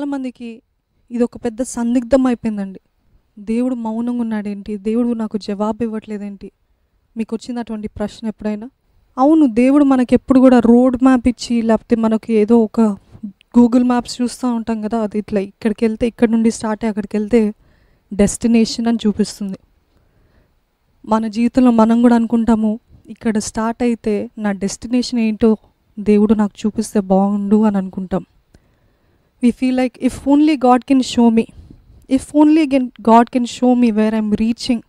చాలామందికి ఇదొక పెద్ద సందిగ్ధం అయిపోయిందండి. దేవుడు మౌనంగా ఉన్నాడేంటి? దేవుడు నాకు జవాబు ఇవ్వట్లేదేంటి? మీకు వచ్చినటువంటి ప్రశ్న ఎప్పుడైనా? అవును, దేవుడు మనకెప్పుడు కూడా రోడ్ మ్యాప్ ఇచ్చి, లేకపోతే మనకి ఏదో ఒక గూగుల్ మ్యాప్స్ చూస్తూ ఉంటాం కదా, అది ఇట్లా ఇక్కడికి వెళ్తే ఇక్కడ నుండి స్టార్ట్ అయ్యి అక్కడికి వెళ్తే డెస్టినేషన్ అని చూపిస్తుంది. మన జీవితంలో మనం కూడా అనుకుంటాము, ఇక్కడ స్టార్ట్ అయితే నా డెస్టినేషన్ ఏంటో దేవుడు నాకు చూపిస్తే బాగుండు అని అనుకుంటాం. We feel like if only God can show me, if only God can show me where I'm reaching,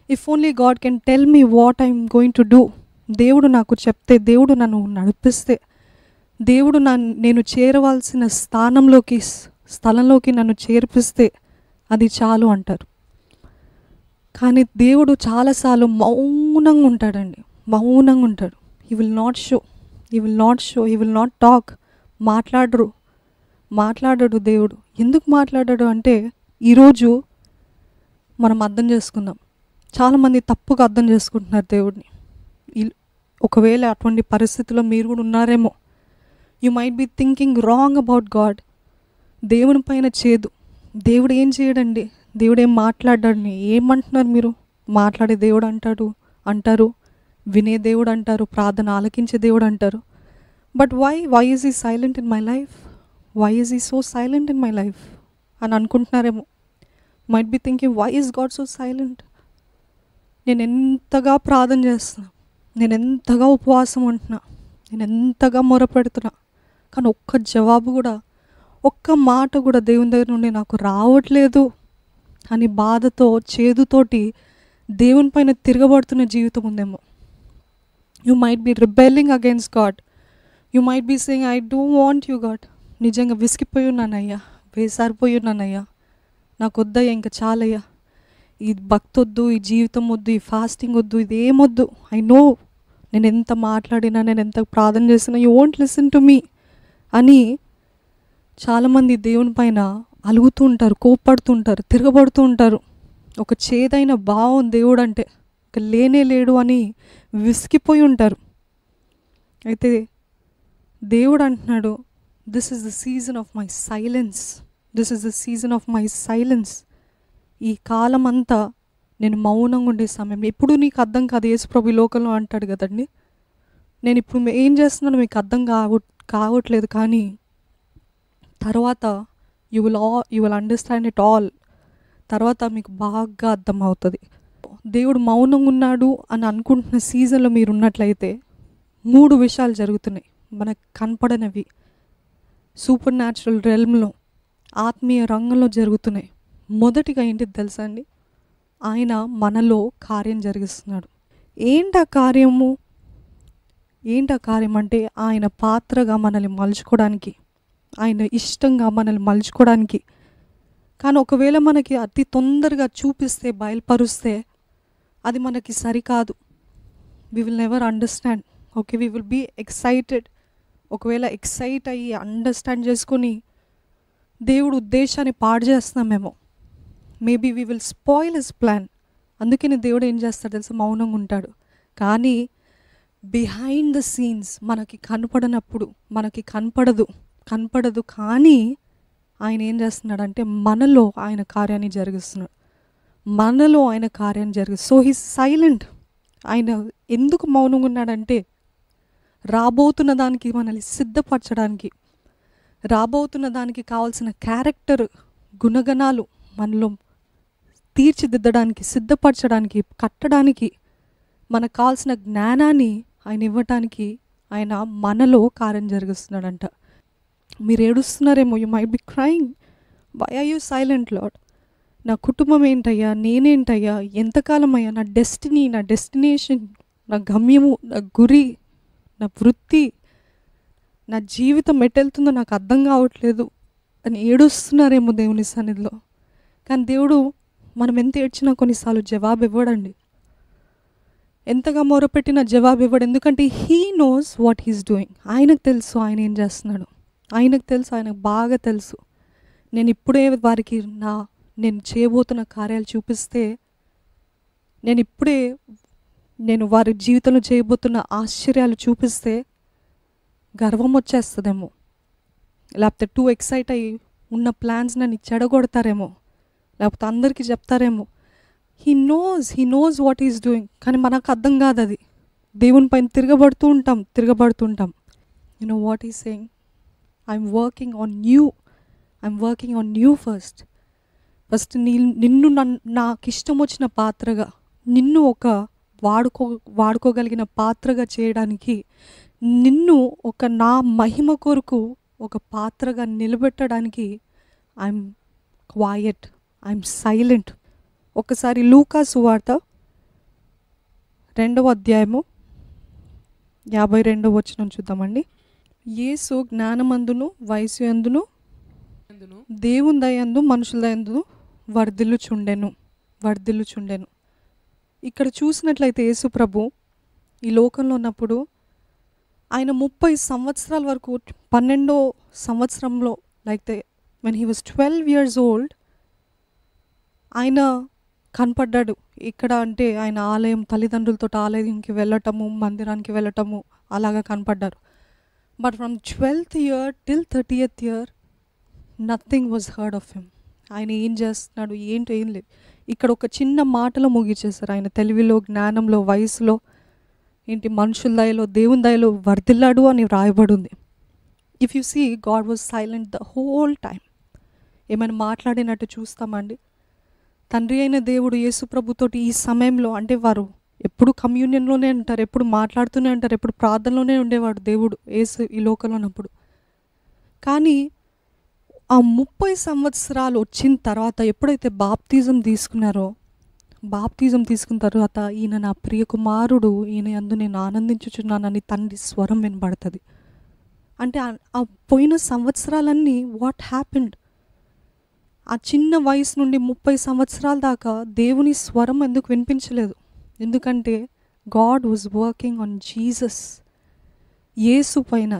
if only God can tell me what I'm going to do. దేవుడు నాకు చెప్తే, దేవుడు నన్ను నడిపిస్తే, దేవుడు నేను చేరవలసిన స్థలంలోకి నన్ను చేర్పిస్తే అది చాలు అంటారు. కానీ దేవుడు చాలాసార్లు మౌనంగా ఉంటాడండి, మౌనంగా ఉంటాడు. He will not show, He will not talk. మాట్లాడడు దేవుడు. ఎందుకు మాట్లాడాడు అంటే, ఈరోజు మనం అర్థం చేసుకుందాం. చాలామంది తప్పుగా అర్థం చేసుకుంటున్నారు దేవుడిని. ఒకవేళ అటువంటి పరిస్థితుల్లో మీరు కూడా ఉన్నారేమో. You might be thinking wrong about God. దేవుని పైన చేదు. దేవుడు ఏం చేయడండి, దేవుడు ఏం మాట్లాడాడని ఏమంటున్నారు మీరు? మాట్లాడే దేవుడు అంటారు, వినే దేవుడు అంటారు, ప్రార్థన ఆలకించే దేవుడు అంటారు. But why is he silent in my life? Why is he so silent in my life అని అనుకుంటున్నారేమో. Might be thinking, why is God so silent? నేను ఎంతగా ప్రార్థన చేస్తున్నా, నేను ఎంతగా ఉపవాసం ఉంటున్నా, నేను ఎంతగా మొరపెడుతున్నా, కానీ ఒక్క జవాబు కూడా, ఒక్క మాట కూడా దేవుని దగ్గర నుండి నాకు రావట్లేదు అని బాధతో, చేదుతోటి దేవుని పైన తిరగబడుతున్న జీవితం ఉందేమో. You might be rebelling against God. You might be saying, I don't want you God. నిజంగా విసిగిపోయి ఉన్నానయ్యా, వేసారిపోయి ఉన్నానయ్యా, నాకు వద్దయ్యా, ఇంకా చాలయ్యా, ఈ భక్తి వద్దు, ఈ జీవితం వద్దు, ఈ ఫాస్టింగ్ వద్దు, ఇదేమొద్దు. ఐ నో నేను ఎంత మాట్లాడినా, నేను ఎంత ప్రార్థన చేసినా, you won't listen to me అని చాలామంది దేవుని పైన అలుగుతూ ఉంటారు, కోప్పడుతూ ఉంటారు, తిరగబడుతూ ఉంటారు. ఒక చేదైన భావం దేవుడు అంటే ఒక లేనే లేడు అని విసిగిపోయి ఉంటారు. అయితే దేవుడు అంటున్నాడు, this is the season of my silence, this is the season of my silence. ఈ కాలం అంతా నేను మౌనంగా ఉండే సమయం. ఎప్పుడు నీకు అర్థం కాదు, యేసుప్రభు ఈ లోకంలో అంటాడు కదండి, నేను ఇప్పుడు ఏం చేస్తున్నానో మీకు అర్థం కావట్లేదు, కానీ తర్వాత you will understand it all. తర్వాత మీకు బాగా అర్థం అవుతుంది. దేవుడు మౌనంగా ఉన్నాడు అని అనుకుంటున్న సీజన్లో మీరు ఉన్నట్లయితే 3 విషయాలు జరుగుతున్నాయి మనకు కనపడనివి. సూపర్ న్యాచురల్ రెల్మ్లో, ఆత్మీయ రంగంలో జరుగుతున్నాయి. మొదటిగా ఏంటిది తెలుసా అండి? ఆయన మనలో కార్యం జరిగిస్తున్నాడు. ఏంటా కార్యం అంటే, ఆయన పాత్రగా మనల్ని మలుచుకోవడానికి, ఆయన ఇష్టంగా మనల్ని మలుచుకోవడానికి. కానీ ఒకవేళ మనకి అతి తొందరగా చూపిస్తే, బయలుపరుస్తే అది మనకి సరికాదు. We will never understand. Okay, we will be excited. ఒకవేళ ఎక్సైట్ అయ్యి అండర్స్టాండ్ చేసుకొని దేవుడు ఉద్దేశాన్ని పాడు చేస్తున్నామేమో. Maybe we will spoil his plan. అందుకని దేవుడు ఏం చేస్తాడు తెలుసా? మౌనంగా ఉంటాడు. కానీ బిహైండ్ ద సీన్స్ మనకి కనపడదు, కానీ ఆయన ఏం చేస్తున్నాడంటే మనలో ఆయన కార్యాన్ని జరిగిస్తున్నాడు. So he's silent. ఆయన ఎందుకు మౌనంగా ఉన్నాడంటే, రాబోతున్న దానికి మనల్ని సిద్ధపరచడానికి, రాబోతున్న దానికి కావాల్సిన క్యారెక్టర్, గుణగణాలు మనలో తీర్చిదిద్దడానికి, సిద్ధపరచడానికి, కట్టడానికి, మనకు కావాల్సిన జ్ఞానాన్ని ఆయన ఇవ్వటానికి ఆయన మనలో కార్యం జరిగిస్తున్నాడంట. మీరు ఏడుస్తున్నారేమో, you might be crying, why are you silent Lord? నా కుటుంబం ఏంటయ్యా, నేనేంటయ్యా, ఎంతకాలం అయ్యా, నా డెస్టినీ, నా డెస్టినేషన్, నా గమ్యము, నా గురి, నా వృత్తి, నా జీవితం ఎట్టెళ్తుందో నాకు అర్థం కావట్లేదు అని ఏడుస్తున్నారేమో దేవుని సన్నిధిలో. కానీ దేవుడు మనం ఎంత ఏడ్చినా కొన్నిసార్లు జవాబు ఇవ్వడండి. ఎంతగా మొరపెట్టినా జవాబు ఇవ్వడు. ఎందుకంటే he knows what he's doing. ఆయనకు తెలుసు ఆయన ఏం చేస్తున్నాడు, ఆయనకు బాగా తెలుసు. నేను ఇప్పుడే వారికి నేను చేయబోతున్న కార్యాలు చూపిస్తే, నేను వారి జీవితంలో చేయబోతున్న ఆశ్చర్యాలు చూపిస్తే గర్వం వచ్చేస్తుందేమో, లేకపోతే టూ ఎక్సైట్ అయ్యి ఉన్న ప్లాన్స్ని నీకు చెడగొడతారేమో, లేకపోతే అందరికీ చెప్తారేమో. He knows what is doing. కానీ మనకు అర్థం కాదు అది. దేవుని పైన తిరగబడుతూ ఉంటాం. You know what is saying? I'm working on you first. నిన్ను నాకు ఇష్టం వచ్చిన పాత్రగా, నిన్ను ఒక వాడుకోగలిగిన పాత్రగా చేయడానికి, నిన్ను ఒక నా మహిమ కొరకు ఒక పాత్రగా నిలబెట్టడానికి ఐఎమ్ క్వైయట్, ఐఎమ్ సైలెంట్. ఒకసారి లూకా సువార్త 2వ అధ్యాయము 52వ వచనం చూద్దామండి. యేసు జ్ఞానమందును వయసు యందును దేవుని దయందు మనుషుల దయందు వర్ధిల్లుచుండెను. ఇక్కడ చూసినట్లయితే యేసు ప్రభు ఈ లోకంలో ఉన్నప్పుడు ఆయన 30 సంవత్సరాల వరకు, 12వ సంవత్సరంలో, like when he was 12 years old ఆయన కనపడ్డాడు. ఇక్కడ అంటే ఆయన తల్లిదండ్రులతో ఆలయంకి వెళ్ళటము, మందిరానికి వెళ్ళటము అలాగా కనపడ్డారు. But from 12th year till 30th year nothing was heard of him. ఆయన ఏం చేస్తున్నాడు, ఏం లేదు. ఇక్కడ ఒక చిన్న మాటలో ముగిచేశారు. ఆయన తెలివిలో, జ్ఞానంలో, వయసులో, మనుషుల దయలో, దేవుని దయలో వర్ధిల్లాడు అని వ్రాయబడి ఉంది. If you see, God was silent the whole time. ఏమైనా మాట్లాడినట్టు చూస్తామండి? తండ్రి అయిన దేవుడు యేసు ప్రభుతోటి ఈ సమయంలో, అంటే వారు ఎప్పుడు కమ్యూనియన్లోనే ఉంటారు, ఎప్పుడు మాట్లాడుతూనే ఉంటారు, ఎప్పుడు ప్రార్థనలోనే ఉండేవాడు దేవుడు యేసు ఈ లోకంలో ఉన్నప్పుడు. కానీ ఆ 30 సంవత్సరాలు వచ్చిన తర్వాత ఎప్పుడైతే బాప్తిజం తీసుకున్న తర్వాత ఈయన నా ప్రియ కుమారుడు, ఈయన యందు నేను ఆనందించుచున్నానని తండ్రి స్వరం వినబడుతుంది. అంటే ఆ పోయిన సంవత్సరాలన్నీ వాట్ హ్యాపెండ్? ఆ చిన్న వయసు నుండి 30 సంవత్సరాల దాకా దేవుని స్వరం ఎందుకు వినిపించలేదు? ఎందుకంటే God was working on Jesus. Yesu పైన,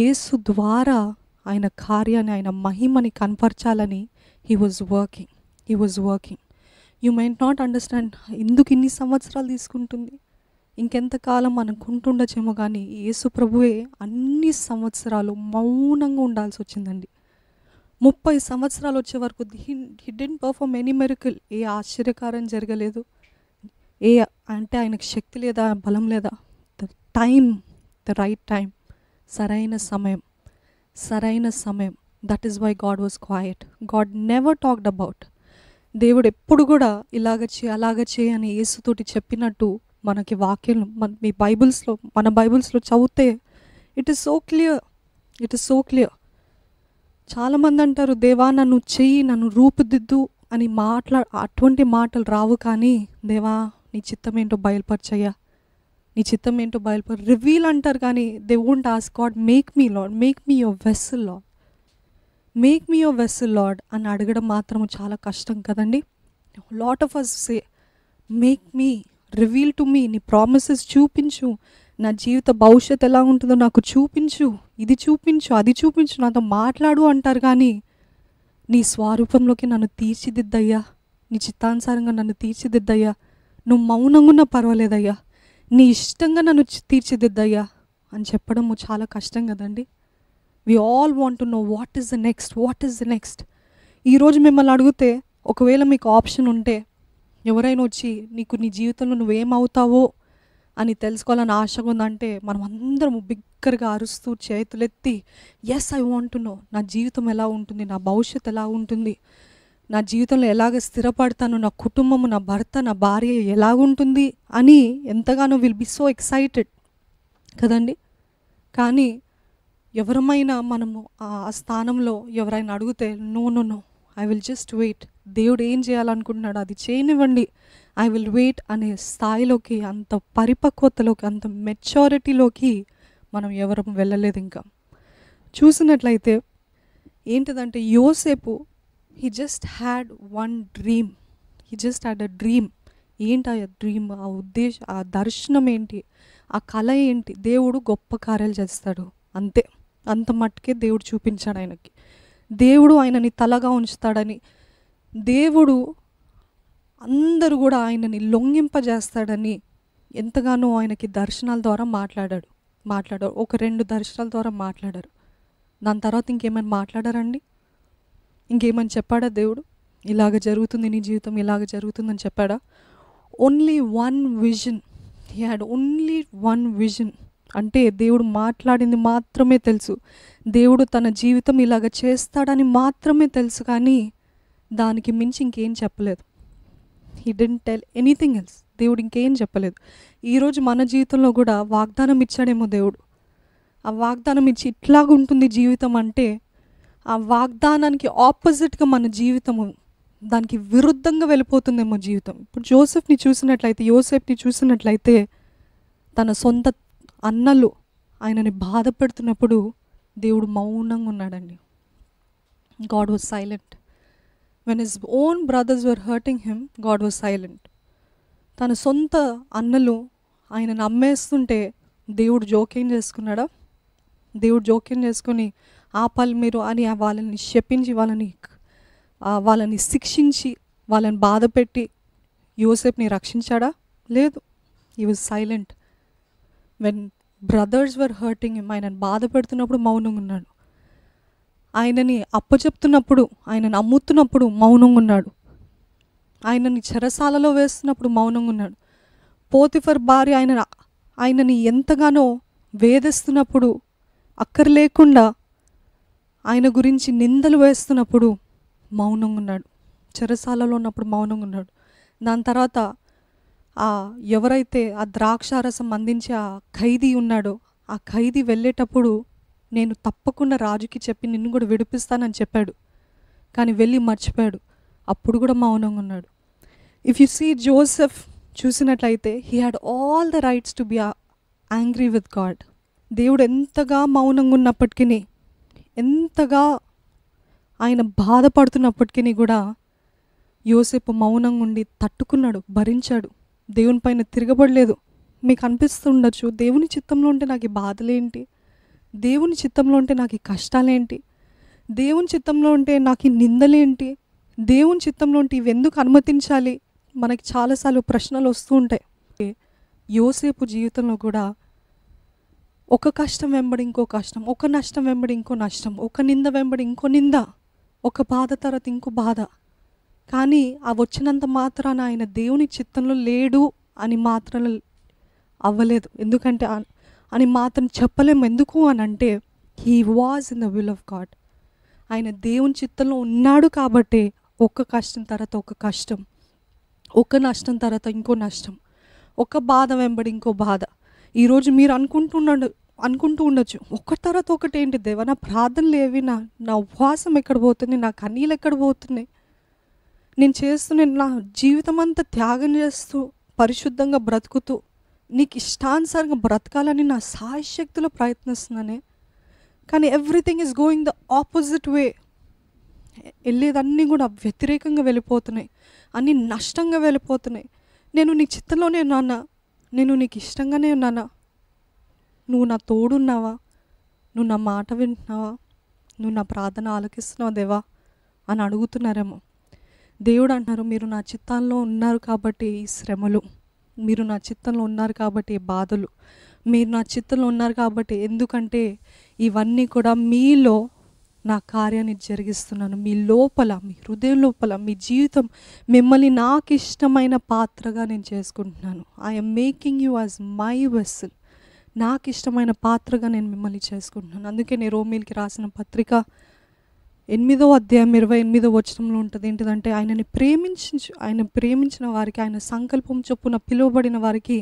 యేసు ద్వారా ఆయన కార్యాన్ని, ఆయన మహిమని కనపరచాలని he was working. You might not understand ఎందుకు ఇన్ని సంవత్సరాలు తీసుకుంటుంది, ఇంకెంతకాలం అనుకుంటుండొచ్చేమో. కానీ యేసు ప్రభువే అన్ని సంవత్సరాలు మౌనంగా ఉండాల్సి వచ్చిందండి. 30 సంవత్సరాలు వచ్చే వరకు he didn't perform any miracle. ఏ ఆశ్చర్యకారం జరగలేదు. అంటే ఆయనకు శక్తి లేదా, బలం లేదా. ద రైట్ టైం, సరైన సమయం. That is why God was quiet. God never talked about. దేవుడు ఎప్పుడు కూడా అలాగ చేయి అని యేసుతోటి చెప్పినట్టు మనకి వాక్యం, మన బైబిల్స్లో చదివితే ఇట్ ఈస్ సో క్లియర్. చాలామంది అంటారు, దేవా నన్ను చెయ్యి, నన్ను రూపుదిద్దు అని అటువంటి మాటలు రావు. కానీ దేవా నీ చిత్తం ఏంటో బయలుపరచయ్యా, రివీల్ అంటారు. కానీ they won't ask God, make me Lord, make me your vessel Lord అని అడగడం మాత్రం చాలా కష్టం కదండి. Lot of us say, make me, reveal to me, నీ ప్రామిసెస్ చూపించు, నా జీవిత భవిష్యత్తు ఎలా ఉంటుందో నాకు చూపించు, ఇది చూపించు, అది చూపించు, నాతో మాట్లాడు అంటారు. కానీ నీ స్వరూపంలోకి నన్ను తీర్చిదిద్దయ్యా, నీ చిత్తానుసారంగా నన్ను తీర్చిదిద్దయ్యా, నువ్వు మౌనంగా ఉన్నా పర్వాలేదయ్యా, నీ ఇష్టంగా నన్ను తీర్చిదిద్దయ్యా అని చెప్పడము చాలా కష్టం కదండి. We all want to know what is the next. ఈరోజు మిమ్మల్ని అడిగితే, ఒకవేళ మీకు ఆప్షన్ ఉంటే, ఎవరైనా వచ్చి నీకు నీ జీవితంలో నువ్వేమవుతావో అని తెలుసుకోవాలని ఆశగా ఉందంటే, మనం అందరం బిగ్గరగా అరుస్తూ చేతులెత్తి, yes I want to know, నా జీవితం ఎలా ఉంటుంది, నా భవిష్యత్తు ఎలా ఉంటుంది, నా జీవితంలో ఎలాగ స్థిరపడతాను, నా కుటుంబము, నా భర్త, నా భార్య ఎలాగుంటుంది అని ఎంతగానో విల్ బి సో ఎక్సైటెడ్ కదండి. కానీ ఎవరమైనా మనము ఆ స్థానంలో ఎవరైనా అడిగితే, no I will just wait, దేవుడు ఏం చేయాలనుకుంటున్నాడు అది చేయనివ్వండి, ఐ విల్ వెయిట్ అనే స్థాయిలోకి, అంత పరిపక్వతలోకి, అంత మెచ్యూరిటీలోకి మనం ఎవరు వెళ్ళలేదు. ఇంకా చూసినట్లయితే ఏంటిదంటే, యోసేపు he just had one dream. ఏంటి ఆ డ్రీమ్, ఆ ఉద్దేశం, ఆ దర్శనం ఏంటి, ఆ కళ ఏంటి? దేవుడు గొప్ప కార్యాలు చేస్తాడు, అంత మట్టుకే దేవుడు చూపించాడు ఆయనకి. దేవుడు ఆయనని తలగా ఉంచుతాడని, దేవుడు అందరూ కూడా ఆయనని లొంగింపజేస్తాడని ఎంతగానో ఆయనకి దర్శనాల ద్వారా మాట్లాడాడు. ఒక 2 దర్శనాల ద్వారా మాట్లాడారు. దాని తర్వాత ఇంకేమైనా మాట్లాడారండి? ఇంకేమని చెప్పాడా దేవుడు? ఇలాగ జరుగుతుంది నీ జీవితం, ఇలాగ జరుగుతుందని చెప్పాడా? Only one vision. He had only one vision. అంటే దేవుడు మాట్లాడింది మాత్రమే తెలుసు, దేవుడు తన జీవితం ఇలాగ చేస్తాడని మాత్రమే తెలుసు, కానీ దానికి మించి ఇంకేం చెప్పలేదు. He didn't tell anything else. దేవుడు ఇంకేం చెప్పలేదు. ఈరోజు మన జీవితంలో కూడా వాగ్దానం ఇచ్చాడేమో దేవుడు. ఆ వాగ్దానం ఇచ్చి ఇట్లాగుంటుంది జీవితం అంటే, ఆ వాగ్దానానికి ఆపోజిట్గా మన జీవితము, దానికి విరుద్ధంగా వెళ్ళిపోతుందేమో జీవితం. ఇప్పుడు యోసేపుని చూసినట్లయితే తన సొంత అన్నలు ఆయనని బాధ పెడుతున్నప్పుడు దేవుడు మౌనంగా ఉన్నాడండి. God was silent. When his own brothers were hurting him, God was silent. తన సొంత అన్నలు ఆయనను అమ్మేస్తుంటే దేవుడు జోక్యం చేసుకున్నాడా? దేవుడు జోక్యం చేసుకుని ఆపాలి మీరు అని వాళ్ళని శపించి, వాళ్ళని శిక్షించి, వాళ్ళని బాధ పెట్టి యోసేపుని రక్షించాడా? లేదు. He was silent. When brothers were hurting him, ఆయనను బాధ పెడుతున్నప్పుడు మౌనంగా ఉన్నాడు. ఆయనని అప్పచెప్తున్నప్పుడు, ఆయనని అమ్ముతున్నప్పుడు మౌనంగా ఉన్నాడు. ఆయనని చెరసాలలో వేస్తున్నప్పుడు మౌనంగా ఉన్నాడు. పోతిఫర్ భార్య ఆయనని ఎంతగానో వేధిస్తున్నప్పుడు, అక్కర్లేకుండా ఆయన గురించి నిందలు వేస్తున్నప్పుడు మౌనంగా ఉన్నాడు. చెరసాలలో ఉన్నప్పుడు మౌనంగా ఉన్నాడు. దాని తర్వాత ఎవరైతే ఆ ద్రాక్షారసం అందించి ఆ ఖైదీ ఉన్నాడో, ఆ ఖైదీ వెళ్ళేటప్పుడు నేను తప్పకుండా రాజుకి చెప్పి నిన్ను కూడా విడిపిస్తానని చెప్పాడు, కానీ వెళ్ళి మర్చిపోయాడు. అప్పుడు కూడా మౌనంగా ఉన్నాడు. ఇఫ్ యు సీ జోసెఫ్ చూసినట్లయితే, he had all the rights to be angry with God. దేవుడు ఎంతగా మౌనంగా ఉన్నప్పటికీ, ఎంతగా ఆయన బాధపడుతున్నప్పటికీ కూడా యోసేపు మౌనంగా ఉండి తట్టుకున్నాడు, భరించాడు, దేవుని పైన తిరగబడలేదు. మీకు అనిపిస్తుండొచ్చు, దేవుని చిత్తంలో ఉంటే నాకు ఈ బాధలేంటి, దేవుని చిత్తంలో ఉంటే నాకు ఈ కష్టాలేంటి, దేవుని చిత్తంలో ఉంటే నాకు ఈ నిందలేంటి, దేవుని చిత్తంలో ఉంటే ఇవి ఎందుకు అనుమతించాలి? మనకి చాలాసార్లు ప్రశ్నలు వస్తూ ఉంటాయి. యోసేపు జీవితంలో కూడా ఒక కష్టం వెంబడి ఇంకో కష్టం, ఒక నష్టం వెంబడి ఇంకో నష్టం, ఒక నింద వెంబడి ఇంకో నింద, ఒక బాధ తర్వాత ఇంకో బాధ. కానీ ఆ వచ్చినంత మాత్రాన ఆయన దేవుని చిత్తంలో లేడు అని మాత్రం అవ్వలేదు. ఎందుకంటే అని మాత్రం చెప్పలేము. ఎందుకు అని అంటే, he was in the will of God. ఆయన దేవుని చిత్తంలో ఉన్నాడు కాబట్టి ఒక కష్టం తర్వాత ఒక కష్టం, ఒక నష్టం తర్వాత ఇంకో నష్టం, ఒక బాధ వెంబడి ఇంకో బాధ. ఈరోజు మీరు అనుకుంటూ ఉండొచ్చు, ఒకటి తర్వాత ఒకటి ఏంటి దేవా, నా ప్రార్థనలు ఏవి, నా ఉపవాసం ఎక్కడ పోతుంది, నా కన్నీళ్ళు ఎక్కడ పోతున్నాయి, నేను చేస్తూనే నా జీవితం అంతా త్యాగం చేస్తూ పరిశుద్ధంగా బ్రతుకుతూ నీకు ఇష్టానుసారంగా బ్రతకాలని నా సాయశక్తిలో ప్రయత్నిస్తున్నానే, కానీ everything is going the opposite way. వెళ్ళేదన్నీ కూడా వ్యతిరేకంగా వెళ్ళిపోతున్నాయి, అన్నీ నష్టంగా వెళ్ళిపోతున్నాయి. నేను నీ చిత్తంలోనే ఉన్నానా, నేను నీకు ఇష్టంగానే ఉన్నానా, నువ్వు నా తోడున్నావా, నువ్వు నా మాట వింటున్నావా, నువ్వు నా ప్రార్థన ఆలకిస్తున్నావా దేవా అని అడుగుతున్నారేమో. దేవుడు అంటున్నారు, మీరు నా చిత్తంలో ఉన్నారు కాబట్టి ఈ శ్రమలు, మీరు నా చిత్తంలో ఉన్నారు కాబట్టి ఈ బాధలు, మీరు నా చిత్తంలో ఉన్నారు కాబట్టి, ఎందుకంటే ఇవన్నీ కూడా మీలో నా కార్యాన్ని జరిగిస్తున్నాను. మీ లోపల, మీ హృదయం లోపల, మీ జీవితం, మిమ్మల్ని నాకు ఇష్టమైన పాత్రగా నేను చేసుకుంటున్నాను. I'm making you as my vessel. నాకు ఇష్టమైన పాత్రగా నేను మిమ్మల్ని చేసుకుంటున్నాను. అందుకే నేను రోమీయులకి రాసిన పత్రిక 8వ అధ్యాయం 28వ వచనంలో ఉంటుంది ఏంటిదంటే, ఆయన ప్రేమించిన వారికి, ఆయన సంకల్పం చొప్పున పిలువబడిన వారికి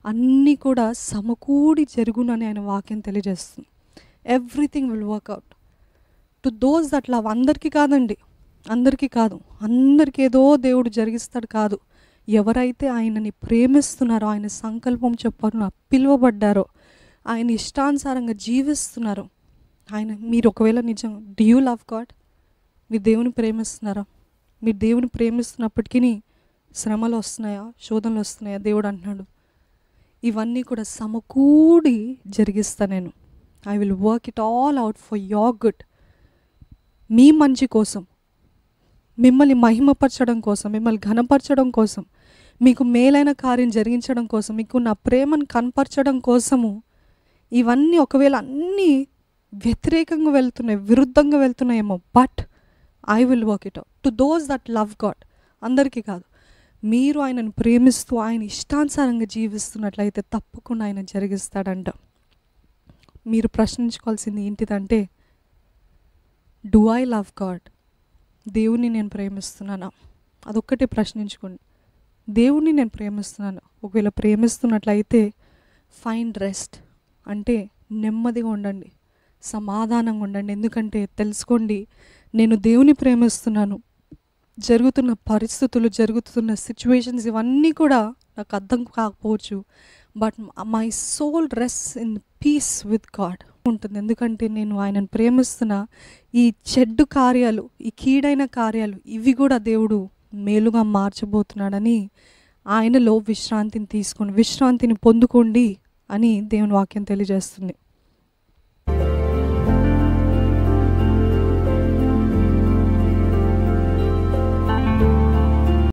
అన్నీ కూడా సమకూడి జరుగునని ఆయన వాక్యం తెలియజేస్తుంది. Everything will work out to those that love. అందరికీ కాదండి, అందరికీ కాదు, అందరికీ ఏదో దేవుడు జరిగిస్తాడు కాదు. ఎవరైతే ఆయనని ప్రేమిస్తున్నారో, ఆయన సంకల్పం చొప్పున పిలువబడ్డారో, ఆయన ఇష్టానుసారంగా జీవిస్తున్నారో, మీరు ఒకవేళ నిజం డూ యూ లవ్ గాడ్, మీరు దేవుని ప్రేమిస్తున్నారా? మీరు దేవుని ప్రేమిస్తున్నప్పటికీ శ్రమలు వస్తున్నాయా, శోధనలు వస్తున్నాయా? దేవుడు అంటున్నాడు, ఇవన్నీ కూడా సమకూడి జరిగిస్తా నేను. I will work it all out for your good. మీ మంచి కోసం, మిమ్మల్ని మహిమపరచడం కోసం, మిమ్మల్ని ఘనపరచడం కోసం, మీకు మేలైన కార్యం జరిగించడం కోసం, మీకు నా ప్రేమను కనపరచడం కోసము ఇవన్నీ ఒకవేళ అన్నీ వ్యతిరేకంగా వెళ్తున్నాయి, విరుద్ధంగా వెళ్తున్నాయేమో, but I will work it out. To those that love God, అందరికీ కాదు. మీరు ఆయనను ప్రేమిస్తూ ఆయన ఇష్టానుసారంగా జీవిస్తున్నట్లయితే తప్పకుండా ఆయన జరిగిస్తాడంట. మీరు ప్రశ్నించుకోవాల్సింది ఏంటిదంటే, డూ ఐ లవ్ గాడ్? దేవుణ్ణి నేను ప్రేమిస్తున్నానా? అదొక్కటే ప్రశ్నించుకోండి. దేవుణ్ణి నేను ప్రేమిస్తున్నాను. ఒకవేళ ప్రేమిస్తున్నట్లయితే ఫైండ్ రెస్ట్, అంటే నెమ్మదిగా ఉండండి, సమాధానంగా ఉండండి. ఎందుకంటే తెలుసుకోండి, నేను దేవుని ప్రేమిస్తున్నాను, జరుగుతున్న పరిస్థితులు, జరుగుతున్న సిచ్యువేషన్స్ ఇవన్నీ కూడా నాకు అర్థం కాకపోవచ్చు, but my soul rest in peace with God ఉంటుంది. ఎందుకంటే నేను ఆయనను ప్రేమిస్తున్నా. ఈ చెడ్డు కార్యాలు, ఈ కీడైన కార్యాలు ఇవి కూడా దేవుడు మేలుగా మార్చబోతున్నాడని ఆయనలో విశ్రాంతిని తీసుకోండి, విశ్రాంతిని పొందుకోండి అని దేవుని వాక్యం తెలియజేస్తుంది.